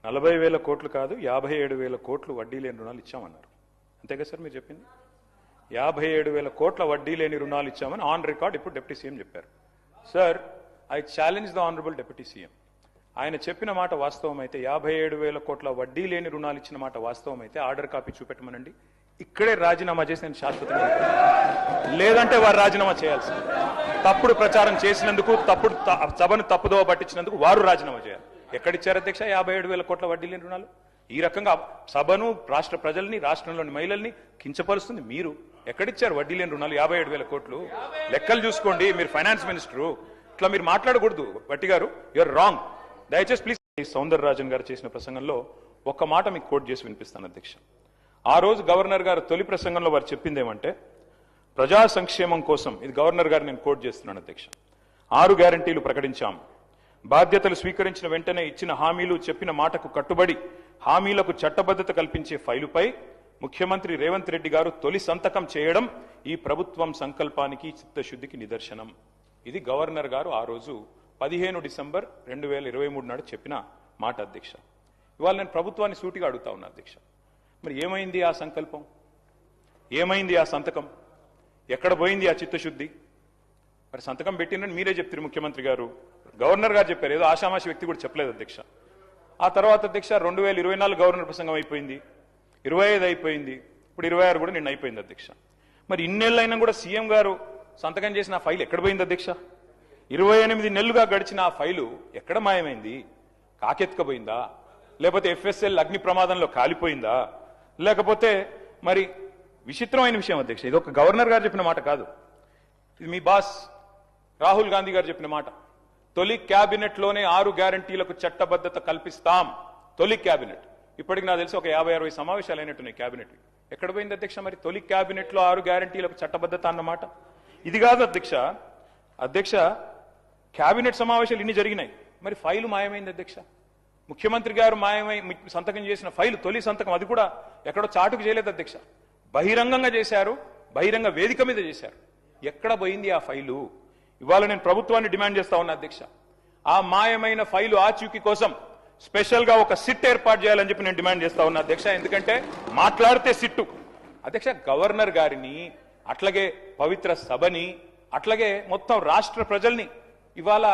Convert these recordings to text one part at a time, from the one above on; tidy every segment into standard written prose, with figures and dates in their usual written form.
40,000 కోట్లు కాదు 57,000 కోట్లు వడ్డీ లేని రుణాలు ఇచ్చామన్నారు. అంతేగా సార్ మీరు చెప్పింది? 57,000 కోట్ల వడ్డీ లేని రుణాలు ఇచ్చామని ఆన్ రికార్డ్ ఇప్పుడు డిప్యూటీ సీఎం చెప్పారు. Sir, I challenge the honourable deputy CM. ఆయన చెప్పిన మాట వాస్తవం అయితే, 57,000 కోట్ల వడ్డీ లేని రుణాలు ఇచ్చిన మాట వాస్తవం అయితే ఆర్డర్ కాపీ చూపెట్టమనండి. ఇక్కడే రాజీనామా చేసి నేను శాశ్వతంగా, లేదంటే వారు రాజీనామా చేయాల్సింది. తప్పుడు ప్రచారం చేసినందుకు, సభను తప్పుదోవ పట్టించినందుకు వారు రాజీనామా చేయాలి. ఎక్కడిచ్చారు అధ్యక్ష 57,000 కోట్ల వడ్డీ లేని రుణాలు? ఈ రకంగా సభను, రాష్ట్ర ప్రజల్ని, రాష్ట్రంలోని మహిళల్ని కించపరుస్తుంది మీరు. ఎక్కడిచ్చారు వడ్డీ లేని రుణాలు 57,000 కోట్లు? లెక్కలు చూసుకోండి, మీరు ఫైనాన్స్ మినిస్టరు. ఇట్లా మీరు మాట్లాడకూడదు భట్టి గారు, యూఆర్ రాంగ్. దయచేసి ప్లీజ్. సౌందరరాజన్ గారు చేసిన ప్రసంగంలో ఒక్క మాట మీకు కోట్ చేసి వినిపిస్తాను అధ్యక్ష. ఆ రోజు గవర్నర్ గారు తొలి ప్రసంగంలో వారు చెప్పింది ఏమంటే, ప్రజా సంక్షేమం కోసం, ఇది గవర్నర్ గారు నేను కోట్ చేస్తున్నాను అధ్యక్ష, 6 గ్యారంటీలు ప్రకటించాం. బాధ్యతలు స్వీకరించిన వెంటనే ఇచ్చిన హామీలు, చెప్పిన మాటకు కట్టుబడి హామీలకు చట్టబద్ధత కల్పించే ఫైలుపై ముఖ్యమంత్రి రేవంత్ రెడ్డి గారు తొలి సంతకం చేయడం ఈ ప్రభుత్వం సంకల్పానికి, చిత్తశుద్ధికి నిదర్శనం. ఇది గవర్నర్ గారు ఆ రోజు 15 డిసెంబర్ 2023 నాడు చెప్పిన మాట అధ్యక్ష. ఇవాళ నేను ప్రభుత్వాన్ని సూటిగా అడుగుతా ఉన్నా అధ్యక్ష, మరి ఏమైంది ఆ సంకల్పం? ఏమైంది ఆ సంతకం? ఎక్కడ పోయింది ఆ చిత్తశుద్ధి? మరి సంతకం పెట్టినని మీరే చెప్తారు ముఖ్యమంత్రి గారు, గవర్నర్ గారు చెప్పారు, ఏదో ఆషామాషి వ్యక్తి కూడా చెప్పలేదు అధ్యక్ష. ఆ తర్వాత అధ్యక్ష 2024 గవర్నర్ ప్రసంగం అయిపోయింది, 25 అయిపోయింది, ఇప్పుడు 26 కూడా నిన్న అయిపోయింది అధ్యక్ష. మరి ఇన్నేళ్ళైనా కూడా సీఎం గారు సంతకం చేసిన ఆ ఫైల్ ఎక్కడ పోయింది అధ్యక్ష? 28 నెలలుగా గడిచిన ఆ ఫైలు ఎక్కడ మాయమైంది? కాకెత్తుకపోయిందా? లేకపోతే FSL అగ్ని ప్రమాదంలో కాలిపోయిందా? లేకపోతే మరి విచిత్రమైన విషయం అధ్యక్ష, ఇది ఒక గవర్నర్ గారు చెప్పిన మాట కాదు, ఇది మీ బాస్ రాహుల్ గాంధీ గారు చెప్పిన మాట. తొలి క్యాబినెట్ లోనే 6 గ్యారంటీలకు చట్టబద్ధత కల్పిస్తాం. తొలి క్యాబినెట్. ఇప్పటికి నాకు తెలిసి ఒక 50-60 సమావేశాలు అయినట్టున్నాయి క్యాబినెట్. ఎక్కడ పోయింది అధ్యక్ష మరి తొలి క్యాబినెట్ లో 6 గ్యారంటీలకు చట్టబద్ధత అన్నమాట? ఇది కాదు అధ్యక్ష. అధ్యక్ష, క్యాబినెట్ సమావేశాలు ఇన్ని జరిగినాయి, మరి ఫైలు మాయమైంది అధ్యక్ష. ముఖ్యమంత్రి గారు మాయమై సంతకం చేసిన ఫైలు, తొలి సంతకం, అది కూడా ఎక్కడో చాటుకు చేయలేదు అధ్యక్ష, బహిరంగంగా చేశారు, బహిరంగ వేదిక మీద చేశారు. ఎక్కడ పోయింది ఆ ఫైలు? ఇవాళ నేను ప్రభుత్వాన్ని డిమాండ్ చేస్తా ఉన్నా అధ్యక్ష, ఆ మాయమైన ఫైలు ఆచూకీ కోసం స్పెషల్ గా ఒక సిట్ ఏర్పాటు చేయాలని చెప్పి నేను డిమాండ్ చేస్తా ఉన్నా అధ్యక్ష. ఎందుకంటే మాట్లాడితే సిట్టు అధ్యక్ష. గవర్నర్ గారిని, అట్లాగే పవిత్ర సభని, అట్లాగే మొత్తం రాష్ట్ర ప్రజల్ని ఇవాళ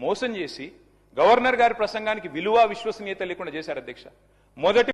మోసం చేసి గవర్నర్ గారి ప్రసంగానికి విలువ, విశ్వసనీయత లేకుండా చేశారు అధ్యక్ష. మొదటి